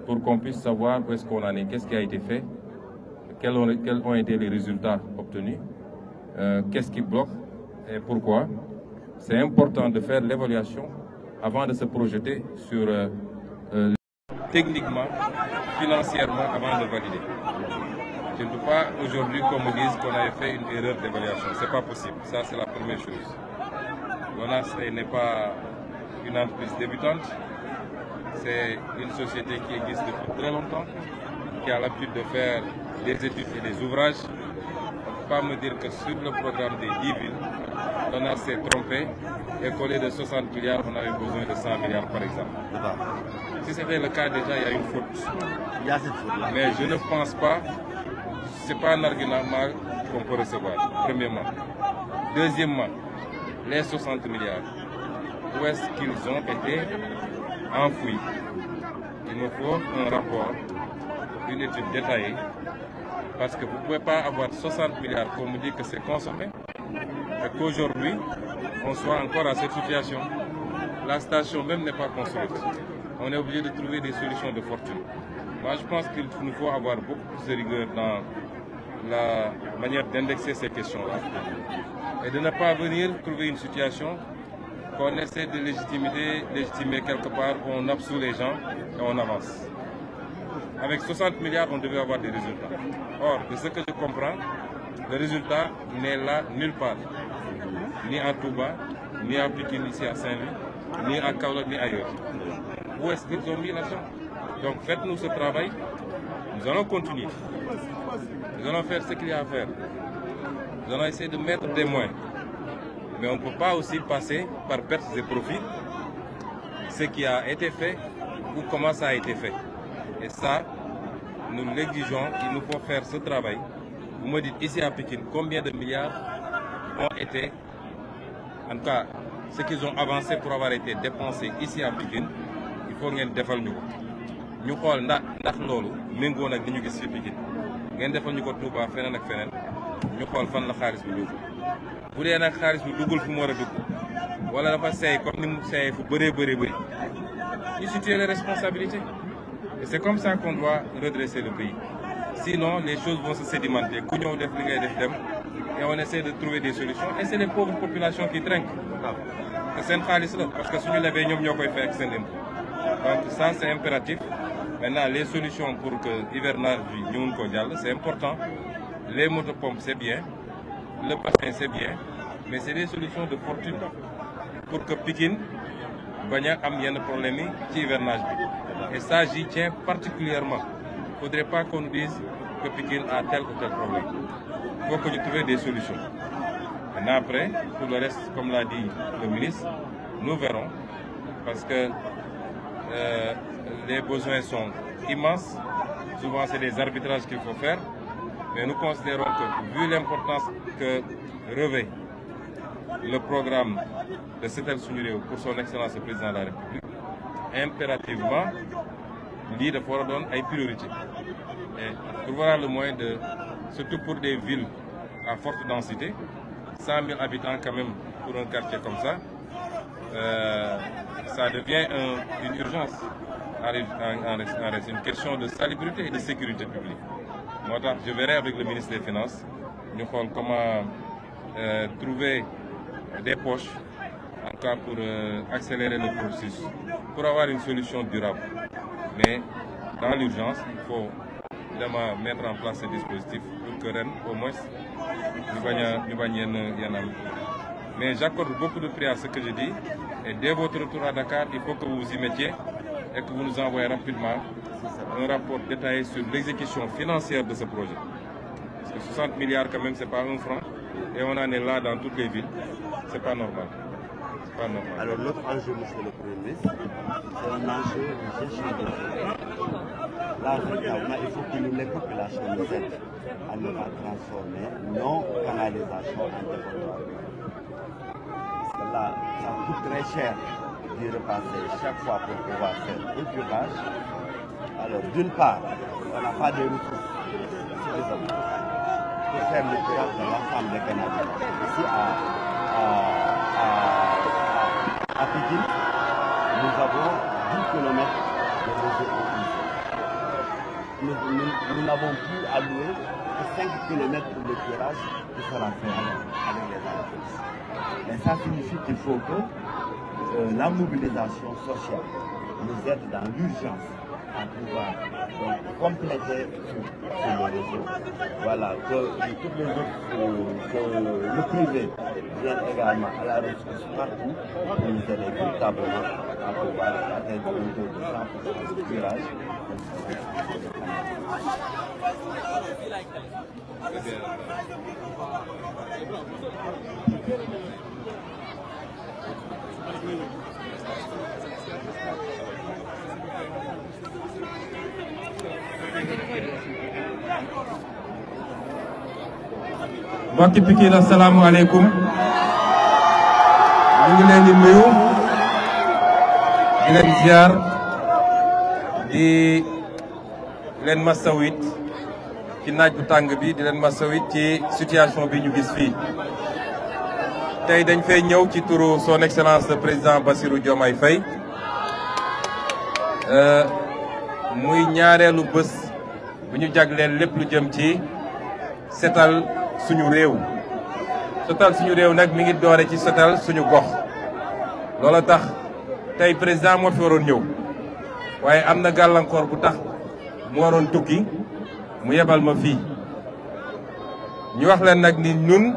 pour qu'on puisse savoir où est-ce qu'on en est, qu'est-ce qui a été fait, quels ont été les résultats obtenus, qu'est-ce qui bloque et pourquoi. C'est important de faire l'évaluation avant de se projeter sur techniquement, financièrement, avant de valider. Je ne peux pas aujourd'hui qu'on me dise qu'on avait fait une erreur d'évaluation. Ce n'est pas possible. Ça, c'est la première chose. l'ONAS n'est pas une entreprise débutante. C'est une société qui existe depuis très longtemps, qui a l'habitude de faire des études et des ouvrages. On ne peut pas me dire que sur le programme des 10 villes, l'ONAS s'est trompé et qu'au lieu de 60 milliards, on avait besoin de 100 milliards par exemple. Si c'était le cas, déjà, il y a une faute. Il y a cette faute-là. Mais je ne pense pas, ce n'est pas un argument qu'on peut recevoir, premièrement. Deuxièmement, les 60 milliards, où est-ce qu'ils ont été enfouis? Il me faut un rapport, une étude détaillée, parce que vous ne pouvez pas avoir 60 milliards pour me dire que c'est consommé, et qu'aujourd'hui, on soit encore à cette situation. La station même n'est pas construite. On est obligé de trouver des solutions de fortune. Moi, je pense qu'il nous faut avoir beaucoup plus de rigueur dans la manière d'indexer ces questions-là. Et de ne pas venir trouver une situation qu'on essaie de légitimer quelque part, où on absout les gens et on avance. Avec 60 milliards, on devait avoir des résultats. Or, de ce que je comprends, le résultat n'est là nulle part. Ni à Touba, ni à Pikine, ici à Saint-Louis, ni à Kaolack, ni ailleurs. Où est-ce qu'ils ont mis l'argent? Donc faites-nous ce travail, nous allons continuer. Nous allons faire ce qu'il y a à faire. Nous allons essayer de mettre des moyens. Mais on ne peut pas aussi passer par pertes et profits ce qui a été fait ou comment ça a été fait. Et ça, nous l'exigeons, il nous faut faire ce travail. Vous me dites ici à Pékin, combien de milliards ont été, en tout cas, ce qu'ils ont avancé pour avoir été dépensés ici à Pékin, il faut ngeen defal ñu ko. Ñu xool ndax loolu méngoo nag li ñu gis fi Pikine ngeen defal ñu ko Touba feneen ak feneen ñu xool fan la xaalis bi dugg bu dee nag xaalis bi duggul fu mu war a dugg wala dafa seey comme ni mu seeyee fu bëree bëri ñu situer les responsabilités et c'est comme ça qu'on doit redresser le pays. Sinon les choses vont se sédimenter ku ñëw def li ngay def dem et on essaie de trouver des solutions et c'est les pauvres populations qui trinquent te seen xaalis la parce que suñu lebee ñoom ñoo koy fay ak seen impôt. Donc ça c'est impératif. Maintenant les solutions pour que l'hivernage ñu mun ko jàll c'est important. Les motopompes c'est bien, le bassin c'est bien, mais c'est des solutions de fortune pour que Pikine bañ a am yenn problème yi ci hivernage bi. Et ça j'y tiens particulièrement. Il ne faudrait pas qu'on nous dise que Pikine a tel ou tel problème. Il faut que nous trouvions des solutions. Maintenant après, pour le reste, comme l'a dit le ministre, nous verrons parce que les besoins sont immenses. Souvent, c'est des arbitrages qu'il faut faire. Mais nous considérons que, vu l'importance que revêt le programme de Setel Suñu Réew pour son excellence le président de la République, impérativement, l'idée de faire donner une priorité. Et trouver le moyen de, surtout pour des villes à forte densité, 100 000 habitants quand même pour un quartier comme ça, ça devient une urgence. C'est une question de salubrité et de sécurité publique. Moi, je verrai avec le ministre des Finances nous comment trouver des poches en cas pour accélérer le processus, pour avoir une solution durable. Mais dans l'urgence, il faut évidemment mettre en place ce dispositif pour que Rennes, au moins, nous. Mais j'accorde beaucoup de prix à ce que je dis. Et dès votre retour à Dakar, il faut que vous vous y mettiez et que vous nous envoyez rapidement un rapport détaillé sur l'exécution financière de ce projet. Parce que 60 milliards quand même, ce n'est pas un franc. Et on en est là dans toutes les villes. Ce n'est pas normal. Pas normal. Alors l'autre enjeu, monsieur le Premier ministre, c'est un enjeu de gestion de là, véritablement, il faut que les populations nous aident à ne pas transformer nos canalisations en dépotoir. Parce que là, ça coûte très cher d'y repasser chaque fois pour pouvoir faire un curage. Alors, d'une part, on n'a pas de ressources suffisantes pour faire le curage de l'ensemble des canaux. Ici, à Pékin, nous avons 10 km de réseau utilisé. Nous n'avons plus alloué que 5 km pour le curage qui sera fait avec les entreprises. Et ça signifie qu'il faut que la mobilisation sociale nous aide dans l'urgence à pouvoir compléter sur le réseau. Voilà, que toutes les autres, que le privé vienne également à la ressource partout pour nous aider véritablement à pouvoir atteindre un taux de 100% de curage. mbokki Pikine assalaamu aleykum ñu ngi leen di nuyu di leen ziar di leen masawit ci naaj bu tàng bi di leen masawit ci situation bi ñu gis fii tey dañ fay ñëw ci turu son excellence le président Bassirou Diomaye Faye muy ñaareelu bés bu ñu jagleel lépp lu jëm ci setal suñu réew nag mi ngi doore ci setal suñu gox loola tax tey président moo fi waroon ñëw waaye am na gàllankoor bu tax mu waroon tukki mu yebal ma fii ñu wax leen nag ni ñun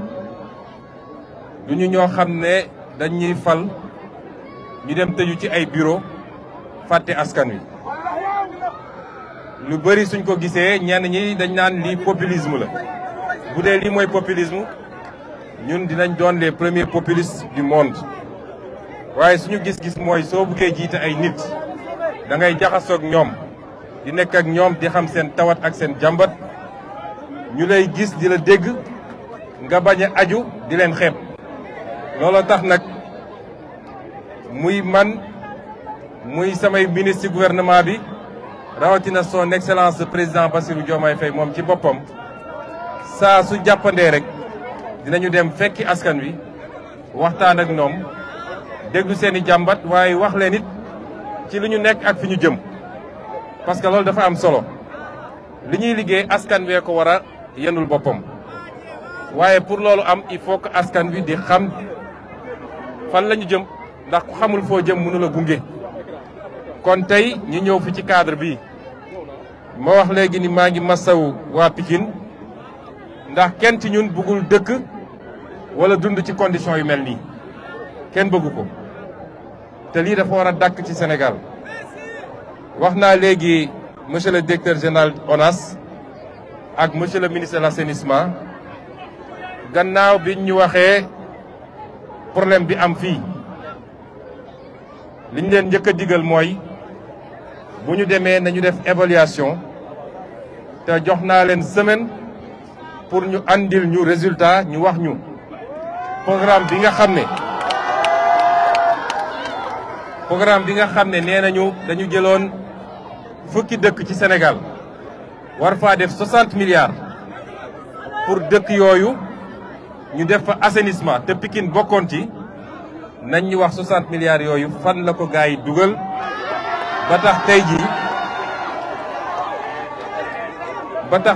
duñu ñoo xam ne dañuy fal ñu dem tëju ci ay bureau fàtte askan wi lu bëri suñ ko gisee ñenn ñi dañ naan lii populisme la bu dee lii mooy populisme ñun dinañ doon les premiers populistes du monde waaye suñu gis-gis mooy soo buggee jiite ay nit da ngay jaxasoog ñoom di nekk ak ñoom di xam seen tawat ak seen jàmbat ñu lay gis di la dégg nga bañ a aju di leen xeeb looloo tax nag muy man muy samay ministre ci gouvernement bi rawatina son excellence le président Bassirou Diomaye Faye moom ci boppam saa su jàppandee rek dinañu dem fekki askan wi waxtaan ak ñoom déglu seeni jàmbat waaye wax leen it ci li ñu nekk ak fi ñu jëm parce que loolu dafa am solo li ñuy liggéey askan wee ko war a yenul boppam waaye pour loolu am il faut que askan wi di xam fan la ñu jëm ndax ku xamul foo jëm mënu la gunge kon tey ñu ñëw fi ci cadre bi ma wax léegi ni maa ngi masawu waa Pikine ndax kenn ci ñun bëggul dëkk wala dund ci condition yu mel nii kenn bëggu ko te lii dafa war a dàkk ci Sénégal wax naa léegi monsieur le directeur général ONAS ak monsieur le ministre de l'assainissement gannaaw bi ñu waxee problème bi am fii li ñu leen njëkk a digal mooy bu ñu demee nañu def évaluation te jox naa leen semaine pour ñu andil ñu résultat ñu wax ñu programme bi nga xam ne nee nañu dañu jëloon fukki dëkk ci Sénégal war faa def 60 milliards pour dëkk yooyu ñu def fa assainissement te Pikine bokkoon ci nañ ñu wax 60 milliards yooyu fan la ko gars yi dugal ba tax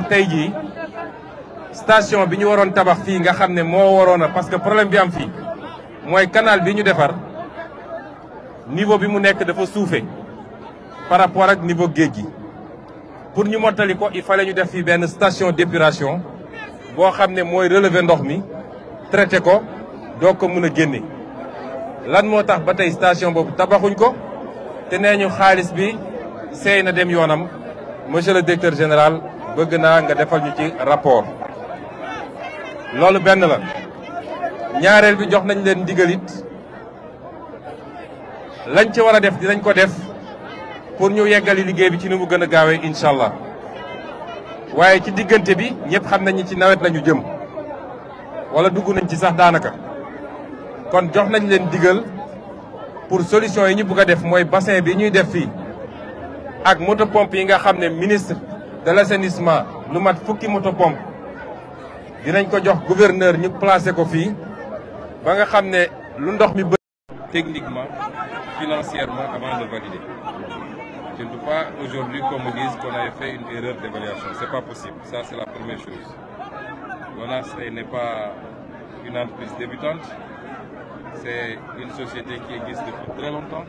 tey jii station bi ñu waroon tabax fii nga xam ne moo waroon a parce que problème bi am fii mooy canal bi ñu defar niveau bi mu nekk dafa suufe par rapport ak niveau géej gi pour ñu mottali ko il fallait ñu def fii benn station d'épuration boo xam ne mooy relever ndox mi traité ko doo ko mën a génne lan moo tax ba tey station boobu tabaxuñ ko te nee ñu xaalis bi seey na dem yoonam monsieur le directeur général bëgg naa nga defal ñu ci rapport loolu benn la ñaareel bi jox nañ leen ndigalit lañ ci war a def dinañ ko def pour ñu yeggali liggéey bi ci ni mu gën a gaawee incha allah waaye ci diggante bi ñëpp xam nañ ni ci nawet lañu jëm wala dugg nañ ci sax daanaka kon jox nañ leen digal pour solution yi ñu bëgg a def mooy bassin bi ñuy def fii ak moto pompe yi nga xam ne ministre de l'assainissement lu mat fukki moto pompe dinañ ko jox gouverneur ñu placé ko fii ba nga xam ne lu ndox mi bëri techniquement financièrement avant de valider. Je ne peux pas aujourd'hui qu'on me dise qu'on avait fait une erreur d'évaluation. C'est pas possible. Ça, c'est la première chose. l'ONAS n'est pas une entreprise débutante. C'est une société qui existe depuis très longtemps,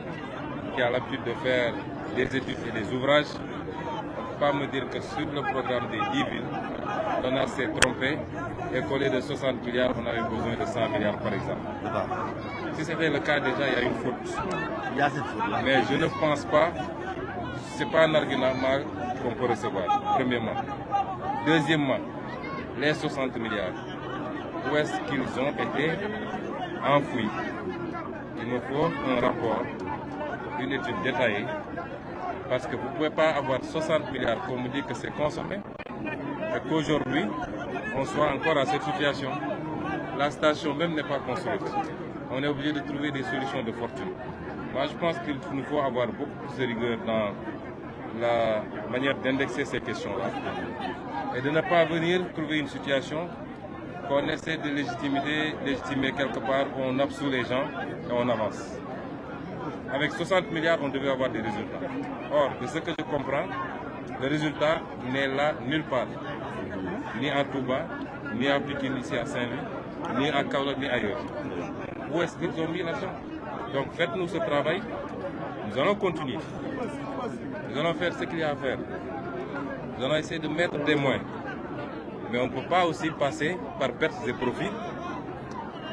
qui a l'habitude de faire des études et des ouvrages. On ne peut pas me dire que sur le programme des 10 villes, l'ONAS s'est trompé et qu'au lieu de 60 milliards, on avait besoin de 100 milliards par exemple. Si c'était le cas, déjà, il y a une faute. Il y a cette faute-là. Mais je ne pense pas, ce n'est pas un argument qu'on peut recevoir, premièrement. Deuxièmement, les 60 milliards, où est-ce qu'ils ont été enfouis? Il me faut un rapport, une étude détaillée, parce que vous ne pouvez pas avoir 60 milliards pour me dire que c'est consommé, et qu'aujourd'hui, on soit encore à cette situation. La station même n'est pas construite. On est obligé de trouver des solutions de fortune. Moi, je pense qu'il nous faut avoir beaucoup plus de rigueur dans la manière d'indexer ces questions-là. Et de ne pas venir trouver une situation qu'on essaie de légitimer quelque part, où on absout les gens et on avance. Avec 60 milliards, on devait avoir des résultats. Or, de ce que je comprends, le résultat n'est là nulle part. Ni à Touba, ni à Pikine, ici à Saint-Louis, ni à Kaolack, ni ailleurs. Où est-ce qu'ils ont mis l'argent? Donc faites-nous ce travail, nous allons continuer. Nous allons faire ce qu'il y a à faire. Nous allons essayer de mettre des moyens. Mais on ne peut pas aussi passer par pertes et profits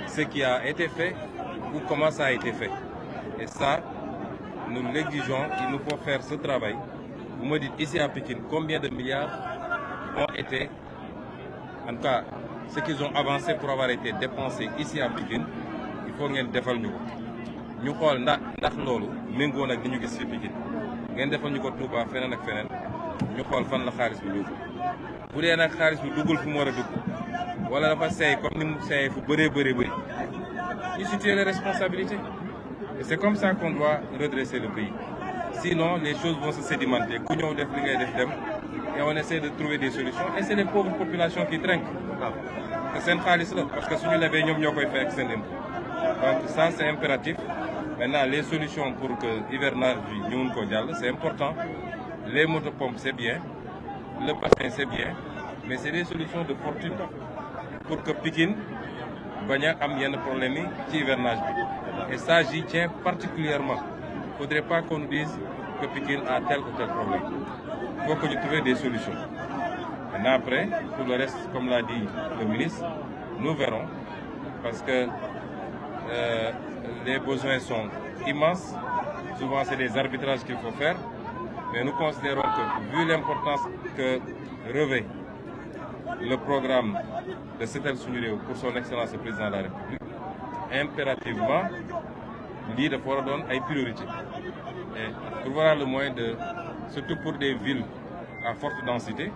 ce qui a été fait ou comment ça a été fait. Et ça, nous l'exigeons, il nous faut faire ce travail. Vous me dites ici à Pékin, combien de milliards ont été, en tout cas, ce qu'ils ont avancé pour avoir été dépensés ici à Pékin, il faut ngeen defal ñu ko. Ñu xool ndax loolu méngoo nag ni ñu gis ci Pikine ngeen defal ñu ko Touba feneen ak feneen ñu xool fan la xaalis bi dugg bu dee nag xaalis bi duggul fu mu war a dugg wala dafa seey comme ni mu seeyee fu bëree bëri ñu situer les responsabilités et c'est comme ça qu'on doit redresser le pays. Sinon les choses vont se sédimenter ku ñëw def li ngay def dem et on essaie de trouver des solutions et c'est les pauvres populations qui trinquent te seen xaalis la parce que suñu lebee ñoom ñoo koy fay ak seen impôt. Donc ça c'est impératif. Maintenant les solutions pour que l'hivernage ñu mun ko jàll c'est important. Les motopompes c'est bien, le bassin c'est bien, mais c'est des solutions de fortune pour que Pikine bañ a am yenn problème yi ci hivernage bi. Et ça j'y tiens particulièrement. Il ne faudrait pas qu'on nous dise que Pikine a tel ou tel problème. Il faut que nous trouvions des solutions. Maintenant après, pour le reste, comme l'a dit le ministre, nous verrons parce que les besoins sont immenses. Souvent, c'est des arbitrages qu'il faut faire. Mais nous considérons que, vu l'importance que revêt le programme de Setel Suñu pour son excellence le président de la République, impérativement, l'idée de pouvoir donner une priorité. Et trouver le moyen de, surtout pour des villes à forte densité,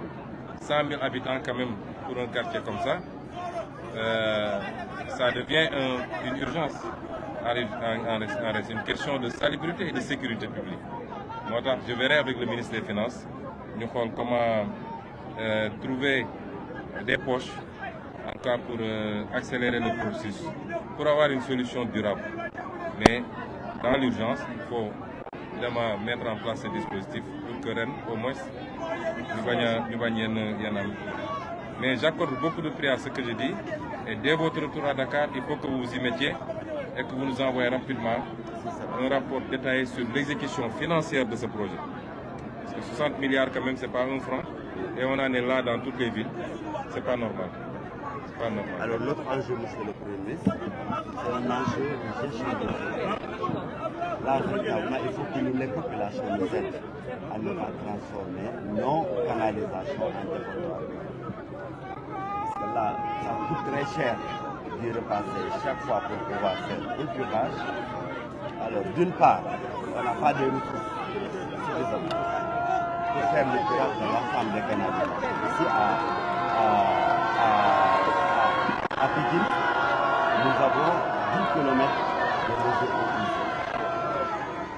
100 000 habitants quand même pour un quartier comme ça, ça devient une urgence, une question de salubrité et de sécurité publique. Moi, je verrai avec le ministre des Finances nous comment trouver des poches, en tout cas pour accélérer le processus, pour avoir une solution durable. Mais dans l'urgence, il faut évidemment mettre en place ce dispositif pour que Rennes, au moins, nous gagnons. Mais j'accorde beaucoup de prix à ce que je dis. Et dès votre retour à Dakar, il faut que vous vous y mettiez et que vous nous envoyez rapidement un rapport détaillé sur l'exécution financière de ce projet. Parce que 60 milliards quand même, c'est pas un franc. Et on en est là dans toutes les villes. C'est pas normal. C'est pas normal. Alors l'autre enjeu, monsieur le Premier ministre, c'est un enjeu de gestion de l'eau. Là, véritablement, il faut que les populations nous aident à ne pas transformer nos canalisations en dépotoir. Parce que là, ça coûte très cher d'y repasser chaque fois pour pouvoir faire un curage. Alors, d'une part, on n'a pas de ressources. des hommes pour faire le tour de l'ensemble des Canadiens. Ici à Pékin, nous avons 10 km de réseau autorisé.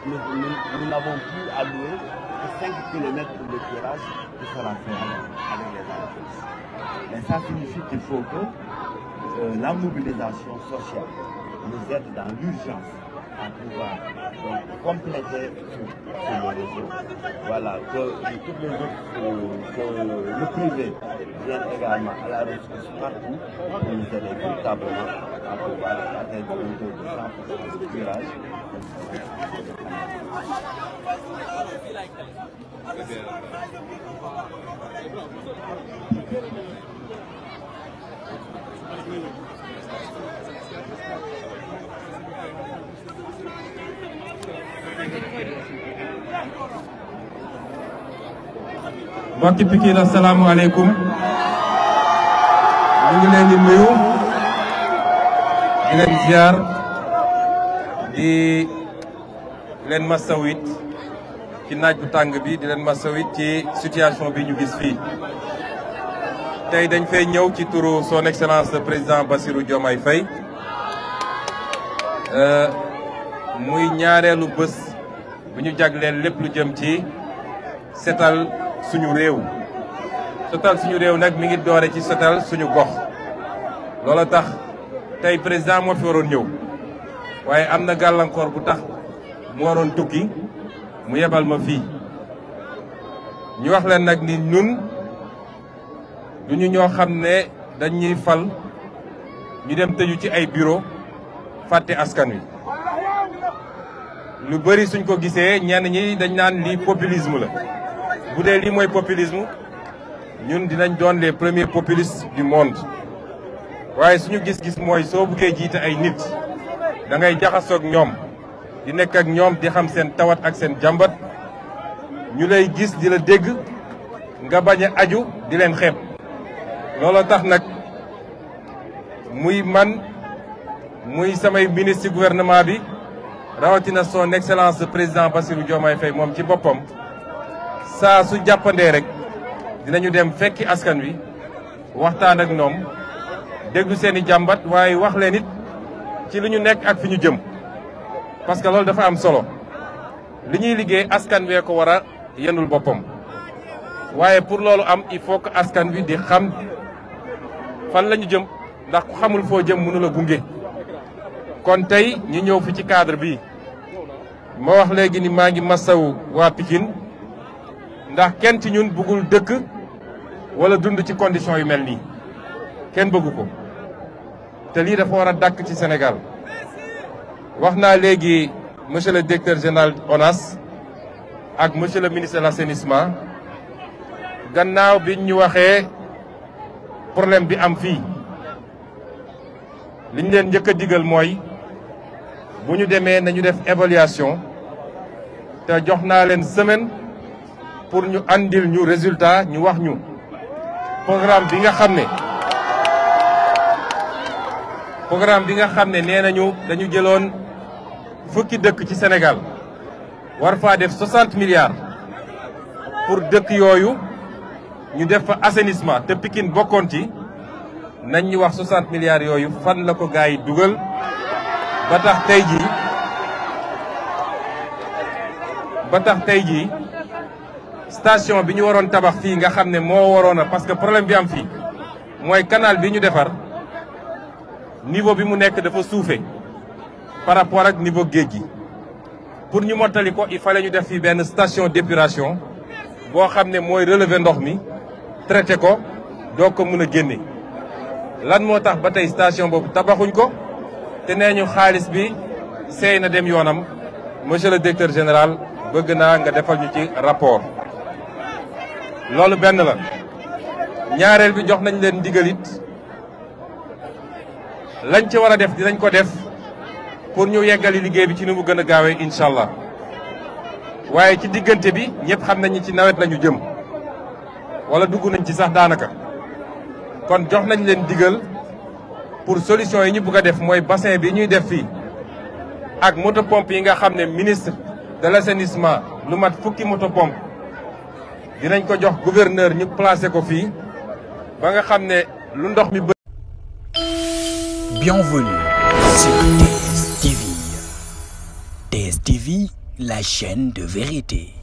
Nous n'avons plus alloué que 5 km pour l'éclairage qui sera fait avec les entreprises. Mais ça signifie qu'il faut que la mobilisation sociale nous aide dans l'urgence à pouvoir compléter sur le réseau. Voilà, que toutes les autres, que le privé vienne également à la ressource partout pour nous aider véritablement à pouvoir atteindre un taux de 100% de curage. mbokki Pikine asalaamaaleykum ñu ngi leen di nuyu di leen ziar di leen masawit ci naaj bu tàng bi di leen masawit ci situation bi ñu gis fii tey dañ fay ñëw ci turu son excellence le président Bassirou Diomaye Faye muy ñaareelu bés bu ñu jagleel lépp lu jëm ci setal suñu réew nag mi ngi doore ci setal suñu gox loolu tax tey président moo fi waroon ñëw waaye am na gàllankoor bu tax mu waroon tukki mu yebal ma fii ñu wax leen nag ni ñun duñu ñoo xam ne dañuy fal ñu dem tëju ci ay bureau fàtte askan wi lu bëri suñ ko gisee ñenn ñi dañ naan lii populisme la bu dee lii mooy populisme ñun dinañ doon les premiers populistes du monde waaye suñu gis-gis mooy soo buggee jiite ay nit da ngay jaxasoog ñoom di nekk ak ñoom di xam seen tawat ak seen jàmbat ñu lay gis di la dégg nga bañ a aju di leen xeeb looloo tax nag muy man muy samay ministre ci gouvernement bi rawatina son excellence le président Bassirou Diomaye Faye moom ci boppam saa su jàppandee rek dinañu dem fekki askan wi waxtaan ak ñoom déglu seeni jàmbat waaye wax leen it ci li ñu nekk ak fi ñu jëm parce que loolu dafa am solo li ñuy liggéey askan wee ko war a yenul boppam waaye pour loolu am il faut que askan wi di xam fan la ñu jëm ndax ku xamul foo jëm mënu la gunge kon tey ñu ñëw fi ci cadre bi ma wax léegi ni maa ngi masawu waa Pikine ndax kenn ci ñun bëggul dëkk wala dund ci condition yu mel nii kenn bëggu ko te lii dafa war a dàkk ci Sénégal wax naa léegi monsieur le directeur général ONAS ak monsieur le ministre de l'assainissement gannaaw bi ñu waxee problème bi am fii li ñu leen njëkk a digal mooy bu ñu demee nañu def évaluation te jox naa leen semaine pour ñu andil ñu résultat ñu wax ñu programme bi nga xam ne nee nañu dañu jëloon fukki dëkk ci Sénégal war faa def 60 milliards pour dëkk yooyu ñu def fa assainissement te Pikine bokkoon ci nañ ñu wax 60 milliards yooyu fan la ko gars yi dugal ba tax tey jii station bi ñu waroon tabax fii nga xam ne moo waroon a parce que problème bi am fii mooy canal bi ñu defar niveau bi mu nekk dafa suufe par rapport ak niveau géej gi pour ñu mottali ko il fallait ñu def fii benn station d'épuration boo xam ne mooy relever ndox mi traité ko doo ko mën a génne lan moo tax ba tey station boobu tabaxuñ ko te nee ñu xaalis bi seey na dem yoonam monsieur le directeur général bëgg naa nga defal ñu ci rapport loolu benn la ñaareel bi jox nañ leen ndigalit lañ ci war a def dinañ ko def pour ñu yeggali liggéey bi ci ni mu gën a gaawee incha allah waaye ci diggante bi ñëpp xam nañ ni ci nawet lañu jëm wala dugg nañ ci sax daanaka kon jox nañ leen digal pour solution yi ñu bëgg a def mooy bassin bi ñuy def fii ak moto pompe yi nga xam ne ministre de l'assainissement lu mat fukki moto pompe dinañ ko jox gouverneur ñu placer ko fii ba nga xam ne lu ndox mi Bienvenue sur TS TV. TS TV, la chaîne de vérité.